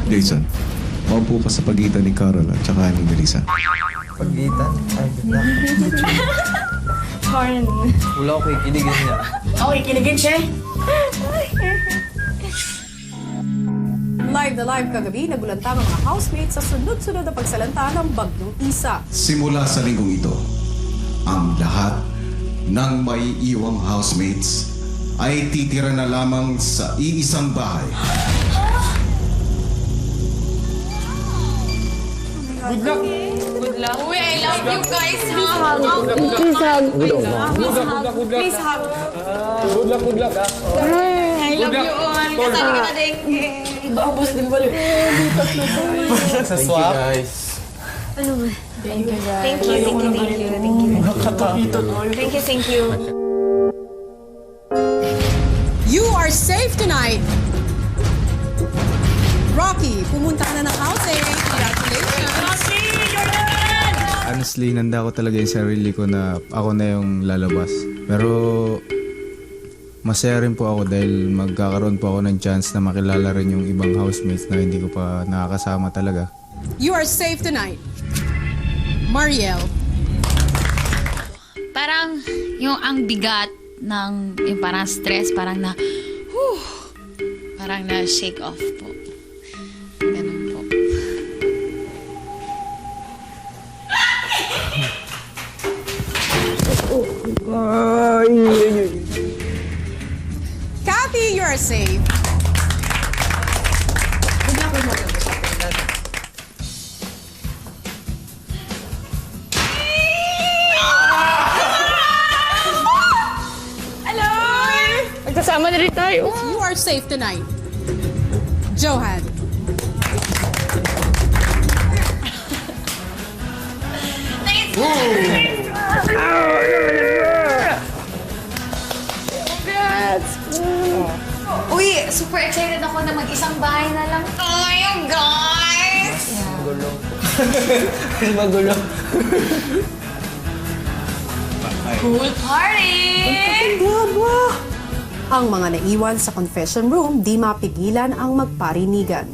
Jason, maupo ka sa pagitan ni Carol at saka ni Melissa. Pagitan? Ay, ganda. Corn. Wala ko ikiligin niya. Okay, kinigin siya. Live na live kagabi, nagulanta ang mga housemates sa sunod-sunod na pagsalanta ng bagyong Isa. Simula sa linggong ito, ang lahat ng may iwang housemates ay titira na lamang sa iisang bahay. Good luck. Uy, I love you guys, ha? Please hug. Please hug. Good luck, ah. I love you all. Kasama kita dengue. Ubus din ba rin? Sa swap? Thank you, thank you, thank you, thank you. You are safe tonight! Rocky, pumunta ka na ng housing. Congratulations! Honestly, nanda ko talaga yung sarili ko na ako na yung lalabas. Pero masaya rin po ako dahil magkakaroon po ako ng chance na makilala rin yung ibang housemates na hindi ko pa nakakasama talaga. You are safe tonight. Mariel. Parang yung ang bigat ng yung parang stress, parang na parang na shake off po. Ganun po. Kathy, you are safe. Magkasama na rin tayo. You are safe tonight. Johan. Uy, super excited ako na mag-isang bahay na lang tayo, guys! Magulo. Magulo. Cool party! Ang mga naiwan sa confession room, di mapigilan ang magparinigan.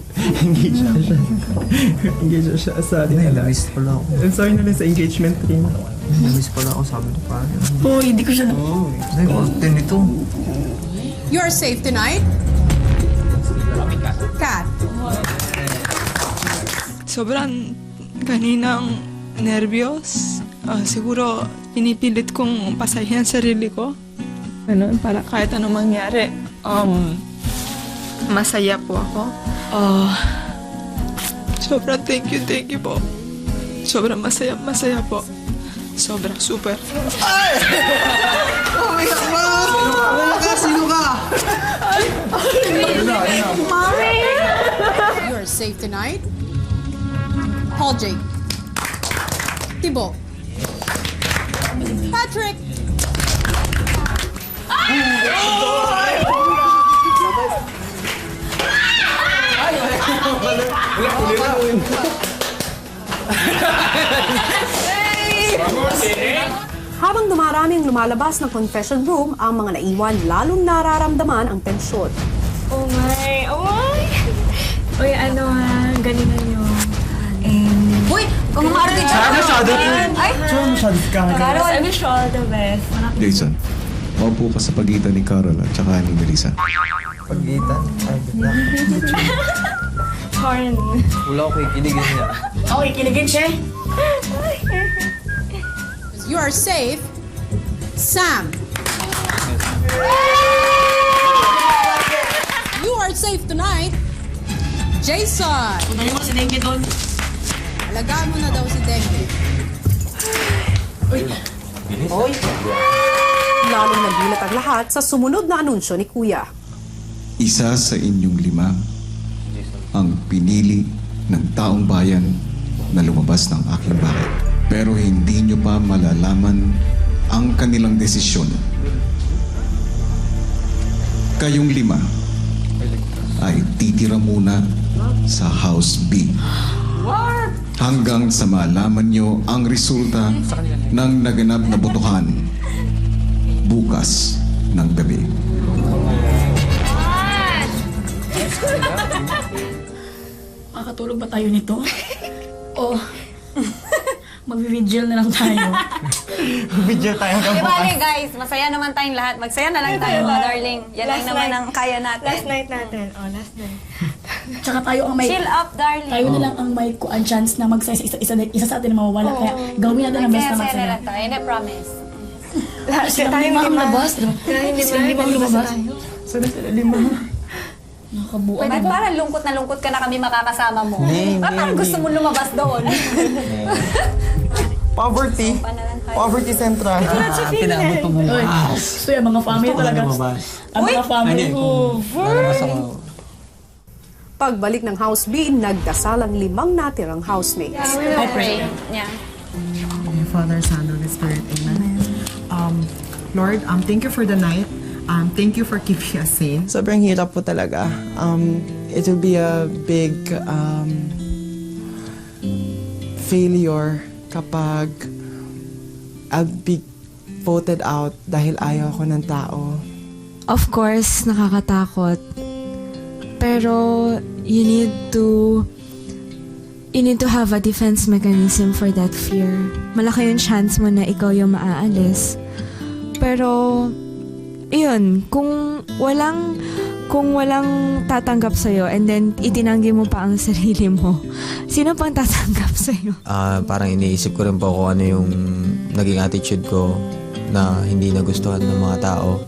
Engage siya sa atin nila. Namiss pala ako. I'm sorry na lang sa engagement ring. Namiss pala ako, sabi ni Pari. Oh, hindi ko siya na... Ay, orten ito. You are safe tonight. Kat. Sobrang kaninang nervyos. Siguro pinipilit kong pasahin ang sarili ko. Ano, para kahit anong mangyari, masaya po ako. Sobrang thank you po. Sobrang masaya po. Sobrang super. Sino ka? You are safe tonight. Paul Jake. Thibaut. Patrick. Habang dumaraming lumalabas ng confession room, ang mga naiwan lalong nararamdaman ang tensyon. Oh my. Uy, ano galingan nyo. Uy, kung mga arte dyan! Masyado po. Ay! Masyado ka. Carol, I wish you all the best. Jason, maupo ka sa pagitan ni Carol at saka ni Melissa. Pagitan? Ay, ganda. Corn. Wala ko ikiligin niya. Okay, kinigin siya. You are safe. Sam. You are safe tonight. Jason. Dali mo si Dengue doon. Alagaan mo na daw si Dengue. Lalong nagulat ang lahat sa sumunod na anunsyo ni Kuya. Isa sa inyong lima ang pinili ng taong bayan na lumabas ng aking bahay. Pero hindi nyo pa malalaman ang kanilang desisyon. Kayong lima ay titira muna sa House B. Hanggang sa malaman nyo ang resulta ng naganap na botohan bukas ng gabi. Makakatulog ba tayo nito? O mag-vigil na lang tayo? Video tayo Di bale guys, masaya naman tayong lahat. Magsaya na lang tayo, mga darling. Yan lang naman ang kaya natin. Last night natin. Oh, last night. Tsaka tayo ang may... Chill up, darling. Tayo na lang ang may ang chance na magsaya sa isa sa atin na mawawala. Kaya gawin natin ang best na Magsaya-saya na magsaya. lang tayo. And I promise. Sila lima ang labas, diba? Sila lima ang lumabas. Sana sila 5. Nakabuo. Pwede parang lungkot na lungkot ka na kami makakasama mo. Parang gusto mo lumabas doon. Poverty. Poverty Central. Pinabot pa mo. Uy, gusto yung mga family talaga. Ang mga family ko. Lalabas ako. Pagbalik ng House B, nagdasal ang 5 natirang housemates. I pray. Yeah. Father, Son, Holy Spirit. Amen. Lord, thank you for the night. Thank you for keeping us sane. Sobrang hirap po talaga. It will be a big failure kapag I'll be voted out dahil ayaw ko ng tao. Of course, nakakatakot. Pero you need to have a defense mechanism for that fear. Malaki yung chance mo na ikaw yung maaalis. Pero yun, kung walang tatanggap sa'yo and then itinanggi mo pa ang sarili mo, sino pang tatanggap sa'yo? Parang iniisip ko rin po kung ano yung naging attitude ko na hindi nagustuhan ng mga tao.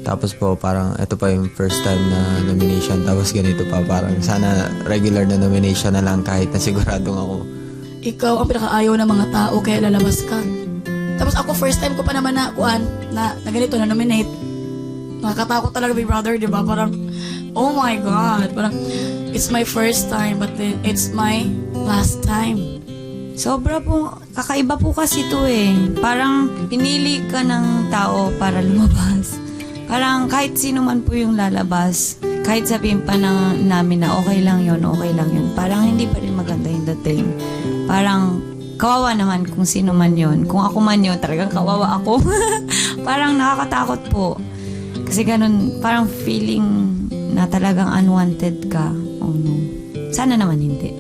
Tapos po parang ito pa yung first time na nomination. Tapos ganito pa, parang sana regular na nomination na lang kahit na siguradong ako. Ikaw ang pinakaayaw ng mga tao kaya lalabas ka. Tapos ako first time ko pa naman na ganito, na nominate. Nakakatakot talaga, Big Brother, di ba? Parang, oh my God. Parang, it's my first time, but then it's my last time. Sobra po, kakaiba po kasi ito eh. Parang pinili ka ng tao para lumabas. Parang kahit sino man po yung lalabas, kahit sabihin pa namin na okay lang yun, parang hindi pa rin maganda yung dating. Parang kawawa naman kung sino man yun. Kung ako man yun, talagang kawawa ako. Parang nakakatakot po. Kasi ganun, parang feeling na talagang unwanted ka. Oh no. Sana naman hindi.